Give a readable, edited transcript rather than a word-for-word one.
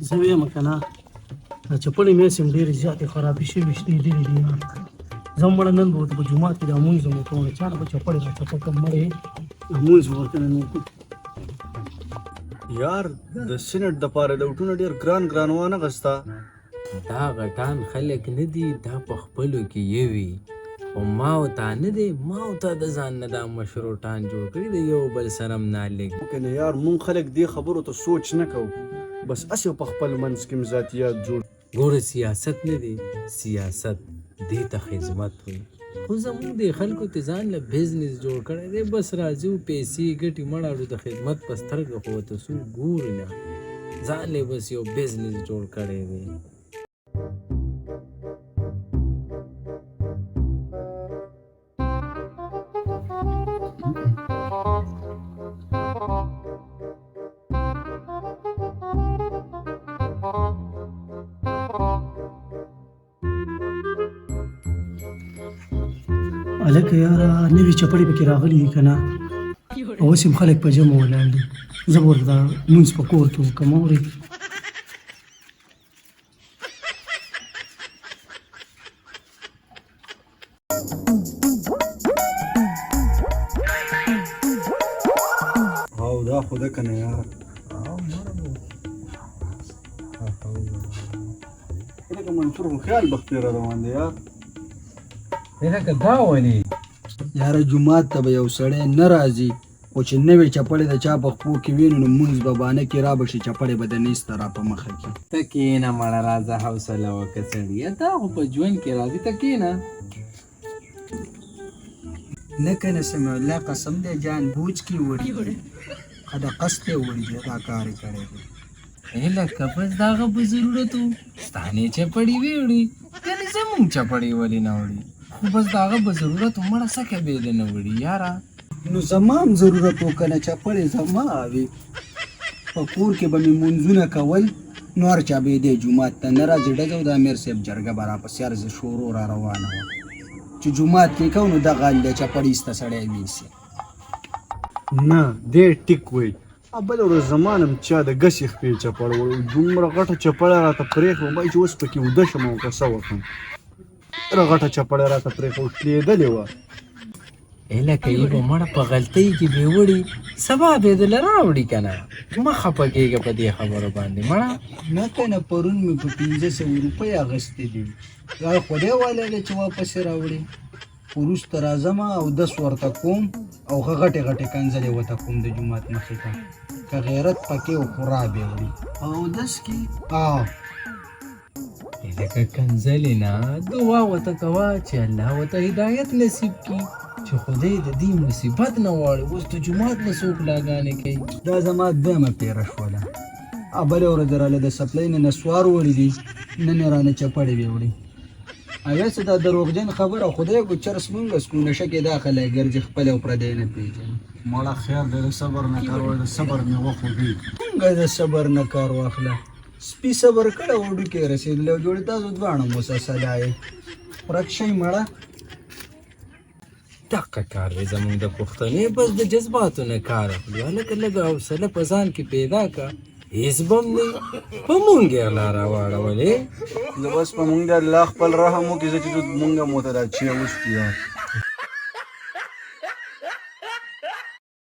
زه ویم که نه دا چپړې مېسې هم ډېرې زیاتې خرابې شوي شتې ډېرې دي زه هم مړه نن به ورته په جومات کې دا لمونځ هم وکړم چا نه به چپړې را چپه کړم مړې لمونځ به ورته نن وکړو یار د سینټ دپاره لوټونه ډېر ګران وانغسته دا غټان خلک نه دي دا په خپلو کې یوي خو ما او تا نه دی ما او تا د ځان نه دا مشروطان جوړ کړي د یو بل سره هم نالګي کنه یار مونږ خلک دې خبرو ته سوچ نه کوو بس اسې په خپل منځ کې ذاتیات جوړ ګوره سیاست نه دی سیاست دې ته خدمت وي خو زموږ د خلکو ته ځان له بزنس جوړ کړی دی بس راځو پیسې ګټې مړاړو د خدمت په سترګه خو ورته څوک ګوري نه ځان له بس یو بزنس جوړ کړی دی هلکه یاره نوي چپړې پکې راغلي دي که نه اوس هم خلک په جمع ولاړ دي زه به ورته لمونځ په کور کې وکړم اورې او دا خو ده که نه یار لکه منصور خو خیال بختې را روان دی یار لکه دا ولې یاره جومات ته به یو سړی نه راځي خو چې نوې چپړې د چا په خپو کې وینو نو مونځ به بانه کې را به شي چپړې به د نیسته را په مخه کې ته کېنه مړه راځه حوصله وکړه سړیه دا خو په ژوند کې راځي ته کېنه نه کنه سمع الله قسم دی جان بوج کې وړي دا قصد یې وړي دی دا کار یې کړی دی لکه بس د هغه په ضرورت و ستانې چپړې ویوړي یعنې زمونږ چپړې ولې نه وړي خو بس د هغه په ضرورت و مړه څه کوې د نه وړي یاره نو زما هم ضرورت و که نه چپړې زما وي په کور کې به مې مونځونه کول نو هر چا به یې دی جومات ته نه راځي ډزه او د امیر صاحب جرګه به راپسې عرض شورو را روانه وه چې جومات کې کوو نو دغه حال دی چپړې ایسته سړی ویسي نه دې ټیک وی بله ورځ زمان هم چا د ګسې خپې چپړ وړ دومره غټه چپړه راته پرېښوه وایي چې اوس پکې وده شم او که څه وکړم ډېره غټه چپړه راته پرېښوه شلېدلې وه لکه یې به مړه په غلطۍ کې بې وړي سبا به یې دله راوړي که نه مه خفه کېږه په دې خبرو باندې مړه نه که نه پرون مې په 1500 روپۍ اخیستې دي دا خدای والی دی چې واپس یې راوړي وروسته راځم او دس ورته کوم او ښه غټې غټې کنځلې ورته کوم د جومات مخې ته که غیرت پکې و خو را به وړي او دس کې لکه کنځلې نه دعا ورته کوه چې الله ورته هدایت نصیب کړي چې خدای د دې مصیبت نه واړي اوس د جومات نه څوک لاګانې کوي دا زما دویمه پیره شوله بلې ورځ راله د سپلۍ نه نسوار وړي دي نن یې رانه چپړې وې وړي اویسه دا دروغجن خبره خدای کو چرس مونږ سکو نشه کې داخله ګرځي خپل او پردی نه پیژني مړه خیر دی د صبر نه کار وایي د صبر مې وخوږي څنګه د صبر نه کار واخله سپي صبر کړه وډو کې رسېدلی او جوړې تاسو دواړه مسلسله یې ورک شئ مړه دقه کار دی زمونږ د پښتنې بس د جذباتو نه کار اخلي هلکه لږه حوصله په ځان کې پیدا کړه هېڅ به هم نه په مونږ یې الله راواړولې زه بس په مونږ د الله خپل رحم وکړي زه چې مونږ هم ورته دا چیه وسکي